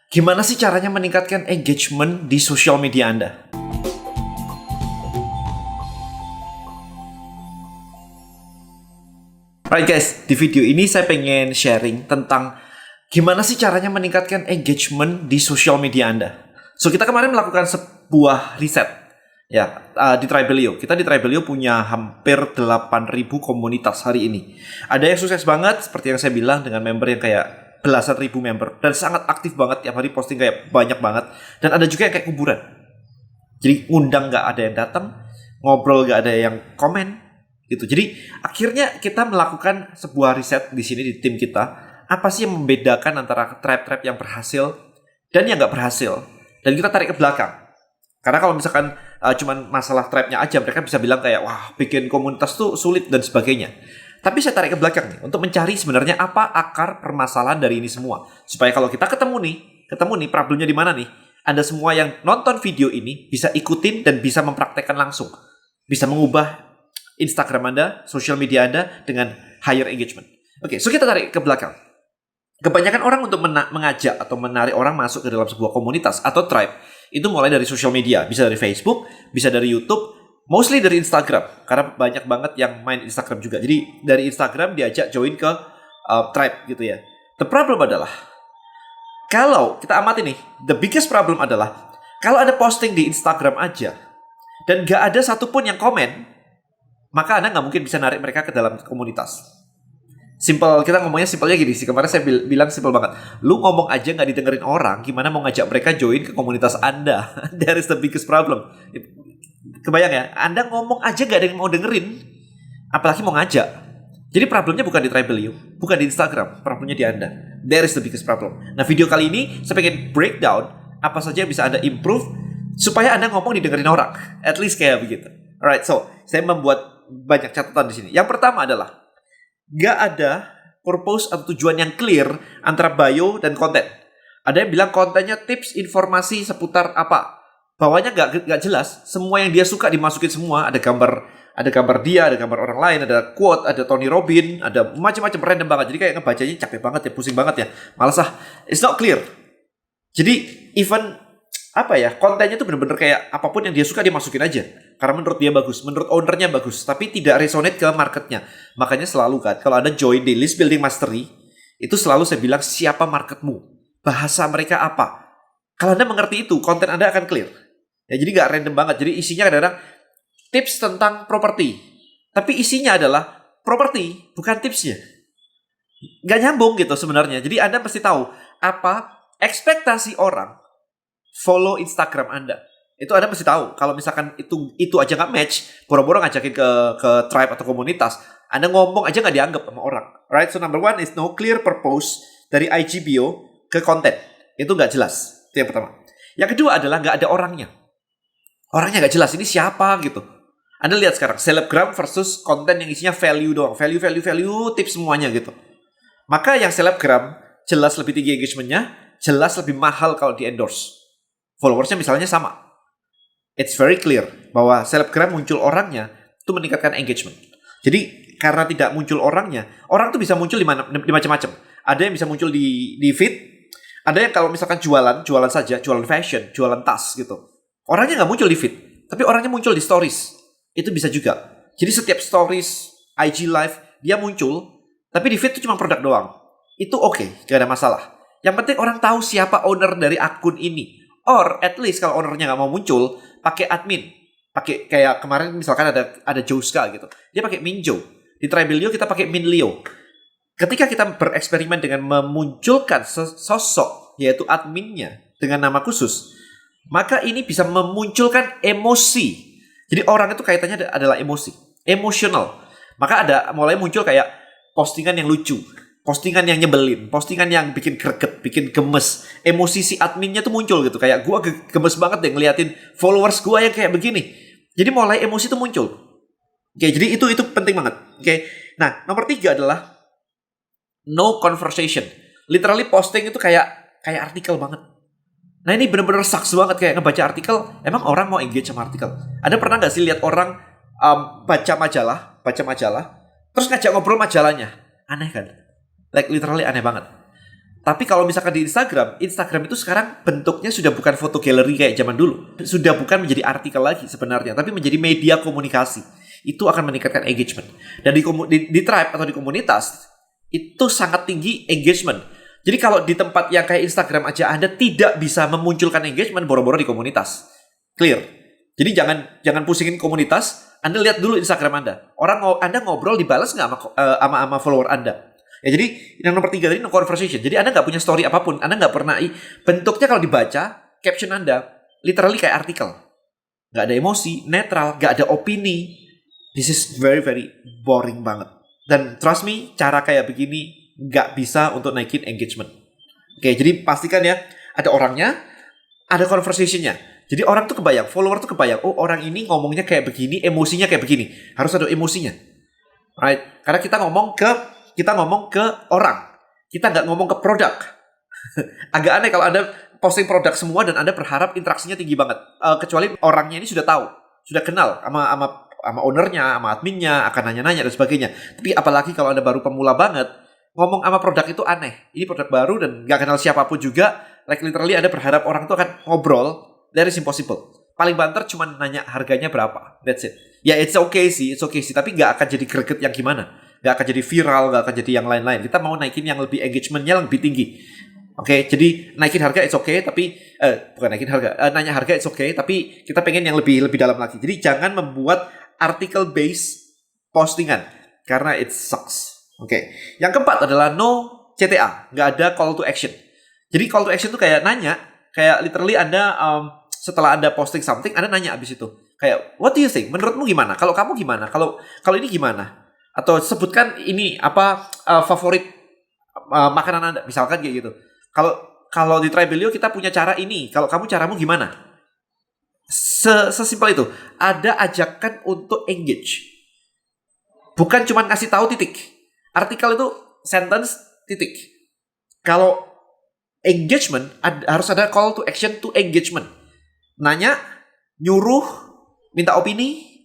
Gimana sih caranya meningkatkan engagement di sosial media Anda? Alright guys, di video ini saya pengen sharing tentang gimana sih caranya meningkatkan engagement di sosial media Anda. So, kita kemarin melakukan sebuah riset ya di Tribelio. Kita di Tribelio punya hampir 8.000 komunitas hari ini. Ada yang sukses banget seperti yang saya bilang dengan member yang kayak belasan ribu member dan sangat aktif banget, tiap hari posting kayak banyak banget. Dan ada juga yang kayak kuburan. Jadi ngundang nggak ada yang datang, ngobrol nggak ada yang komen gitu. Jadi akhirnya kita melakukan sebuah riset di sini di tim kita. Apa sih yang membedakan antara tribe-tribe yang berhasil dan yang nggak berhasil? Dan kita tarik ke belakang. Karena kalau misalkan cuman masalah tribe-nya aja, mereka bisa bilang kayak wah bikin komunitas tuh sulit dan sebagainya. Tapi saya tarik ke belakang nih untuk mencari sebenarnya apa akar permasalahan dari ini semua. Supaya kalau kita ketemu nih problemnya di mana nih? Anda semua yang nonton video ini bisa ikutin dan bisa mempraktekkan langsung. Bisa mengubah Instagram Anda, social media Anda dengan higher engagement. Oke, so kita tarik ke belakang. Kebanyakan orang untuk mengajak atau menarik orang masuk ke dalam sebuah komunitas atau tribe itu mulai dari social media. Bisa dari Facebook, bisa dari YouTube, mostly dari Instagram. Karena banyak banget yang main Instagram juga. Jadi dari Instagram diajak join ke tribe gitu ya. The problem adalah, kalau kita amati nih, the biggest problem adalah kalau ada posting di Instagram aja dan gak ada satupun yang komen, maka Anda nggak mungkin bisa narik mereka ke dalam komunitas. Simple, kita ngomongnya simpelnya gini sih. Kemarin saya bilang simple banget. Lu ngomong aja nggak didengerin orang, gimana mau ngajak mereka join ke komunitas Anda? That is the biggest problem. Kebayang ya? Anda ngomong aja nggak ada yang mau dengerin, apalagi mau ngajak. Jadi problemnya bukan di Tribelio, bukan di Instagram, problemnya di Anda. That is the biggest problem. Nah, video kali ini saya pengen breakdown apa saja yang bisa Anda improve supaya Anda ngomong didengerin orang. At least kayak begitu. Alright, so saya membuat banyak catatan di sini. Yang pertama adalah gak ada purpose atau tujuan yang clear antara bio dan konten. Ada yang bilang kontennya tips informasi seputar apa. Bawahnya gak jelas. Semua yang dia suka dimasukin semua. Ada gambar dia, ada gambar orang lain, ada quote, ada Tony Robbins, ada macam-macam random banget. Jadi kayak ngebacanya capek banget ya, pusing banget ya. Malas ah. It's not clear. Jadi even kontennya tuh bener-bener kayak apapun yang dia suka dia masukin aja. Karena menurut dia bagus, menurut ownernya bagus, tapi tidak resonate ke marketnya. Makanya selalu kan, kalau Anda join di list building mastery, itu selalu saya bilang siapa marketmu, bahasa mereka apa. Kalau Anda mengerti itu, konten Anda akan clear. Ya, jadi gak random banget. Jadi isinya kadang-kadang tips tentang properti, tapi isinya adalah properti, bukan tipsnya. Gak nyambung gitu sebenarnya. Jadi Anda mesti tahu apa ekspektasi orang follow Instagram Anda. Itu Anda mesti tahu. Kalau misalkan itu aja nggak match, boro-boro ngajakin ke tribe atau komunitas, Anda ngomong aja nggak dianggap sama orang. Right? So number one is no clear purpose dari IG bio ke konten. Itu nggak jelas. Itu yang pertama. Yang kedua adalah nggak ada orangnya. Orangnya nggak jelas. Ini siapa gitu. Anda lihat sekarang selebgram versus konten yang isinya value doang. Value, tips semuanya gitu. Maka yang selebgram jelas lebih tinggi engagementnya, jelas lebih mahal kalau di endorse. Followersnya misalnya sama. It's very clear bahwa selebgram muncul orangnya itu meningkatkan engagement. Jadi karena tidak muncul orangnya, orang tuh bisa muncul di macam-macam. Ada yang bisa muncul di feed, ada yang kalau misalkan jualan saja, jualan fashion, jualan tas gitu. Orangnya nggak muncul di feed, tapi orangnya muncul di stories. Itu bisa juga. Jadi setiap stories, IG live dia muncul, tapi di feed itu cuma produk doang. Itu oke, gak ada masalah. Yang penting orang tahu siapa owner dari akun ini. Or at least kalau ownernya nggak mau muncul, pakai admin, pakai kayak kemarin misalkan ada Joska gitu, dia pakai Minjo. Di Tribelio kita pakai Minlio. Ketika kita bereksperimen dengan memunculkan sosok yaitu adminnya dengan nama khusus, maka ini bisa memunculkan emosi. Jadi orang itu kaitannya adalah emosi, emosional. Maka ada mulai muncul kayak postingan yang lucu, postingan yang nyebelin, postingan yang bikin greget, bikin gemes. Emosi si adminnya tuh muncul gitu. Kayak gue gemes banget deh ngeliatin followers gue yang kayak begini. Jadi mulai emosi tuh muncul. Oke, jadi itu penting banget. Oke. Nah, nomor 3 adalah no conversation. Literally posting itu kayak artikel banget. Nah, ini bener-bener sucks banget kayak ngebaca artikel. Emang orang mau engage sama artikel? Ada pernah gak sih lihat orang baca majalah, terus ngajak ngobrol majalahnya? Aneh kan? Like literally aneh banget. Tapi kalau misalkan di Instagram itu sekarang bentuknya sudah bukan foto gallery kayak zaman dulu. Sudah bukan menjadi artikel lagi sebenarnya, tapi menjadi media komunikasi. Itu akan meningkatkan engagement. Dan di tribe atau di komunitas, itu sangat tinggi engagement. Jadi kalau di tempat yang kayak Instagram aja Anda tidak bisa memunculkan engagement, boro-boro di komunitas. Clear. Jadi jangan pusingin komunitas, Anda lihat dulu Instagram Anda. Anda ngobrol dibalas nggak sama follower Anda? Ya jadi yang nomor 3 tadi no conversation. Jadi Anda nggak punya story apapun, Anda nggak pernah bentuknya kalau dibaca caption Anda literally kayak artikel, nggak ada emosi, netral, nggak ada opini. This is very very boring banget. Dan trust me, cara kayak begini nggak bisa untuk naikin engagement. Oke, jadi pastikan ya ada orangnya, ada conversationnya. Jadi orang tuh kebayang, follower tuh kebayang, oh orang ini ngomongnya kayak begini, emosinya kayak begini, harus ada emosinya, right? Karena kita ngomong ke orang. Kita nggak ngomong ke produk. Agak aneh kalau Anda posting produk semua dan Anda berharap interaksinya tinggi banget. Kecuali orangnya ini sudah tahu, sudah kenal sama ownernya, sama adminnya, akan nanya-nanya dan sebagainya. Tapi apalagi kalau Anda baru pemula banget, ngomong sama produk itu aneh. Ini produk baru dan nggak kenal siapapun juga. Like literally Anda berharap orang itu akan ngobrol. That is impossible. Paling banter cuma nanya harganya berapa. That's it. Ya it's okay sih. Tapi nggak akan jadi greget yang gimana. Nggak akan jadi viral, nggak akan jadi yang lain-lain. Kita mau naikin yang lebih engagementnya lebih tinggi. Oke, jadi naikin harga it's okay, tapi bukan naikin harga, nanya harga it's okay, tapi kita pengen yang lebih dalam lagi. Jadi jangan membuat article based postingan karena it sucks. Oke, yang keempat adalah no CTA, nggak ada call to action. Jadi call to action tuh kayak nanya, kayak literally Anda setelah Anda posting something, Anda nanya abis itu, kayak what do you think? Menurutmu gimana? Kalau kamu gimana? Kalau ini gimana? Atau sebutkan ini favorit makanan Anda, misalkan kayak gitu. Kalau di Tribelio kita punya cara ini, kalau kamu caramu gimana? Sesimpel itu. Ada ajakan untuk engage. Bukan cuma ngasih tahu titik. Artikel itu sentence titik. Kalau engagement harus ada call to action to engagement. Nanya, nyuruh, minta opini,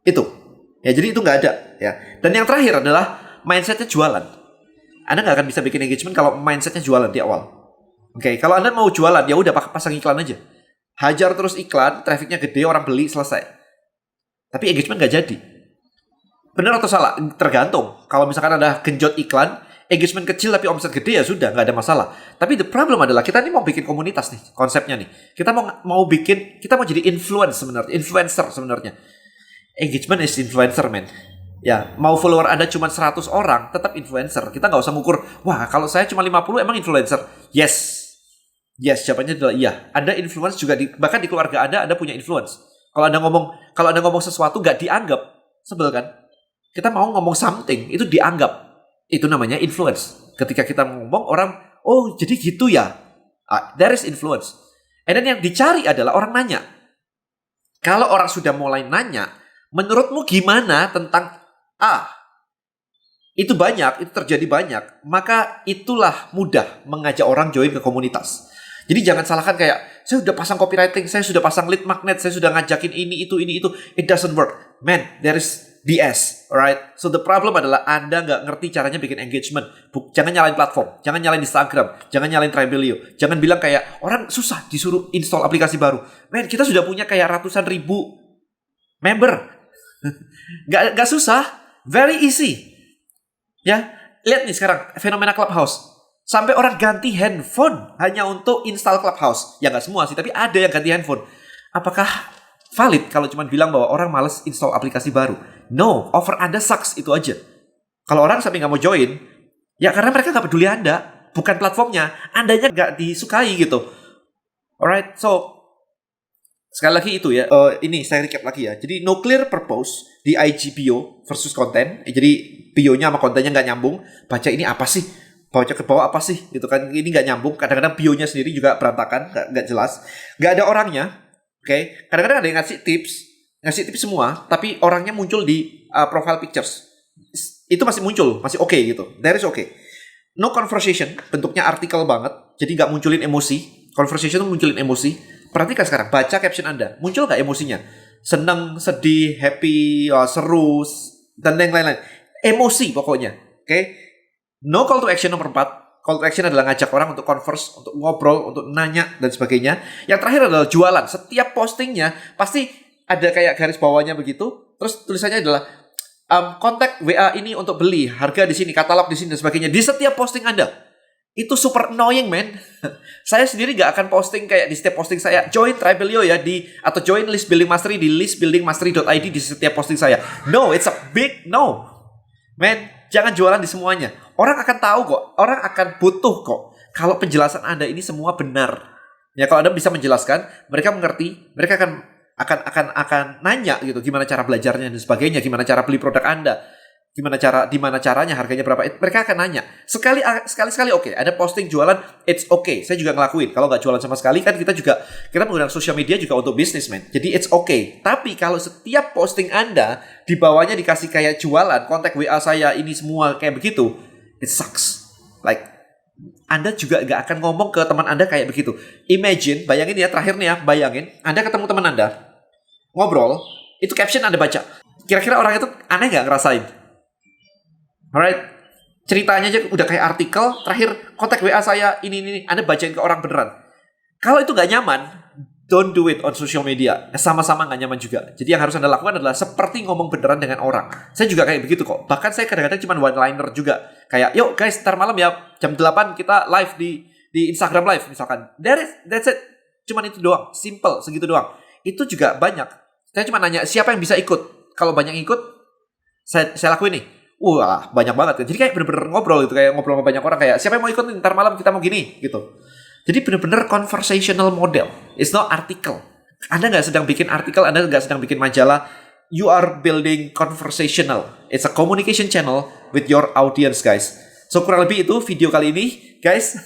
itu. Ya, jadi itu nggak ada. Ya. Dan yang terakhir adalah mindsetnya jualan. Anda nggak akan bisa bikin engagement kalau mindsetnya jualan di awal. Oke, kalau Anda mau jualan, ya udah pasang iklan aja. Hajar terus iklan, trafficnya gede, orang beli, selesai. Tapi engagement nggak jadi. Benar atau salah? Tergantung. Kalau misalkan ada genjot iklan, engagement kecil tapi omset gede, ya sudah, nggak ada masalah. Tapi the problem adalah kita ini mau bikin komunitas nih, konsepnya nih. Kita mau jadi influencer sebenarnya. Engagement is influencer, man. Ya, mau follower Anda cuma 100 orang, tetap influencer. Kita nggak usah ngukur, wah kalau saya cuma 50 emang influencer. Yes, jawabannya adalah iya. Anda influence juga, bahkan di keluarga Anda punya influence. Kalau Anda ngomong sesuatu nggak dianggap, sebel kan? Kita mau ngomong something, itu dianggap. Itu namanya influence. Ketika kita ngomong, orang, oh jadi gitu ya. There is influence. And then yang dicari adalah orang nanya. Kalau orang sudah mulai nanya, menurutmu gimana tentang A? Itu terjadi banyak. Maka itulah mudah mengajak orang join ke komunitas. Jadi jangan salahkan kayak, saya sudah pasang copywriting, saya sudah pasang lead magnet, saya sudah ngajakin ini, itu. It doesn't work. Man, there is BS. Alright? So the problem adalah Anda nggak ngerti caranya bikin engagement. Jangan nyalain platform. Jangan nyalain Instagram. Jangan nyalain Tribelio. Jangan bilang kayak, orang susah disuruh install aplikasi baru. Man, kita sudah punya kayak ratusan ribu member. Nggak susah. Very easy. Ya, lihat nih sekarang fenomena Clubhouse. Sampai orang ganti handphone hanya untuk install Clubhouse. Ya nggak semua sih, tapi ada yang ganti handphone. Apakah valid kalau cuma bilang bahwa orang males install aplikasi baru? No, offer Anda sucks, itu aja. Kalau orang sampai nggak mau join, ya karena mereka nggak peduli Anda, bukan platformnya. Andanya nggak disukai gitu. Alright, so sekali lagi itu ya, ini saya recap lagi ya. Jadi no clear purpose di IG bio versus konten. Jadi bionya sama kontennya nggak nyambung. Baca ini apa sih? Baca ke bawah apa sih? Gitu kan, ini nggak nyambung. Kadang-kadang bionya sendiri juga berantakan, nggak jelas. Nggak ada orangnya. Oke, kadang-kadang ada yang ngasih tips semua, tapi orangnya muncul di profile pictures. Itu masih muncul, masih oke gitu. That is okay. No conversation, bentuknya artikel banget. Jadi nggak munculin emosi. Conversation itu munculin emosi. Perhatikan sekarang, baca caption Anda. Muncul nggak emosinya? Senang, sedih, happy, seru, dan yang lain-lain. Emosi pokoknya. Oke? No call to action nomor 4. call to action adalah ngajak orang untuk converse, untuk ngobrol, untuk nanya, dan sebagainya. Yang terakhir adalah jualan. Setiap postingnya pasti ada kayak garis bawahnya begitu. Terus tulisannya adalah kontak WA ini untuk beli, harga di sini, katalog di sini, dan sebagainya. Di setiap posting Anda. Itu super annoying, man. Saya sendiri gak akan posting kayak di setiap posting saya, join Tribelio ya, atau join List Building Mastery di listbuildingmastery.id di setiap posting saya. No, it's a big no. Man, jangan jualan di semuanya. Orang akan tahu kok, orang akan butuh kok kalau penjelasan Anda ini semua benar. Ya, kalau Anda bisa menjelaskan, mereka mengerti, mereka akan nanya gitu, gimana cara belajarnya dan sebagainya, gimana cara beli produk Anda, di mana caranya, harganya berapa. Mereka akan nanya. Sekali oke, ada posting jualan, it's okay. Saya juga ngelakuin. Kalau nggak jualan sama sekali kan kita menggunakan sosial media juga untuk bisnis, man. Jadi it's okay. Tapi kalau setiap posting Anda di bawahnya dikasih kayak jualan, kontak WA saya ini semua kayak begitu, it sucks. Like, Anda juga nggak akan ngomong ke teman Anda kayak begitu. Imagine, bayangin ya, terakhir nih ya, bayangin Anda ketemu teman Anda, ngobrol, itu caption Anda baca. Kira-kira orang itu aneh nggak ngerasain? Alright, ceritanya aja udah kayak artikel, terakhir kontak WA saya ini, Anda bacain ke orang beneran. Kalau itu nggak nyaman, don't do it on social media. Sama-sama nggak nyaman juga. Jadi yang harus Anda lakukan adalah seperti ngomong beneran dengan orang. Saya juga kayak begitu kok. Bahkan saya kadang-kadang cuma one-liner juga. Kayak, yuk guys, ntar malam ya, jam 8 kita live di Instagram live misalkan. That's it. Cuman itu doang. Simple, segitu doang. Itu juga banyak. Saya cuma nanya, siapa yang bisa ikut? Kalau banyak ikut, saya lakuin nih. Wah, banyak banget kan. Jadi kayak bener-bener ngobrol gitu. Kayak ngobrol sama banyak orang. Kayak, siapa yang mau ikut nih? Ntar malam kita mau gini, gitu. Jadi benar-benar conversational model. It's not article. Anda nggak sedang bikin artikel, Anda nggak sedang bikin majalah. You are building conversational. It's a communication channel with your audience, guys. So kurang lebih itu video kali ini, guys.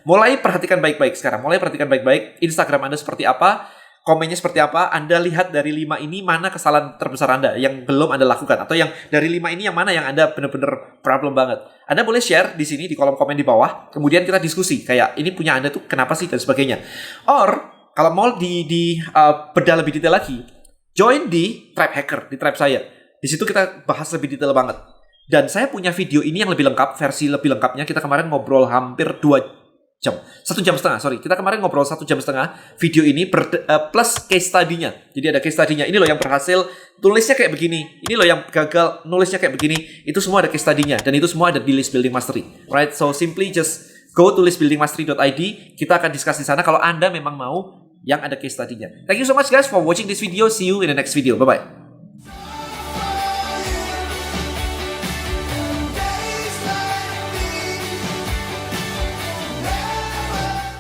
Mulai perhatikan baik-baik sekarang. Mulai perhatikan baik-baik Instagram Anda seperti apa, komennya seperti apa. Anda lihat dari 5 ini mana kesalahan terbesar Anda yang belum Anda lakukan, atau yang dari 5 ini yang mana yang Anda benar-benar problem banget. Anda boleh share di sini di kolom komen di bawah. Kemudian kita diskusi kayak ini punya Anda tuh kenapa sih dan sebagainya. Or kalau mau bedah lebih detail lagi, join di Tribe Hacker, di tribe saya. Di situ kita bahas lebih detail banget. Dan saya punya video ini yang lebih lengkap, versi lebih lengkapnya. Kita kemarin ngobrol hampir 2 jam. 1 jam setengah, sorry. Kita kemarin ngobrol 1 jam setengah. Video ini plus case study-nya. Jadi ada case study-nya. Ini loh yang berhasil, tulisnya kayak begini. Ini loh yang gagal, nulisnya kayak begini. Itu semua ada case study-nya. Dan itu semua ada di List Building Mastery. Right? So simply just go to listbuildingmastery.id. Kita akan discuss di sana kalau Anda memang mau yang ada case study-nya. Thank you so much guys for watching this video. See you in the next video. Bye-bye.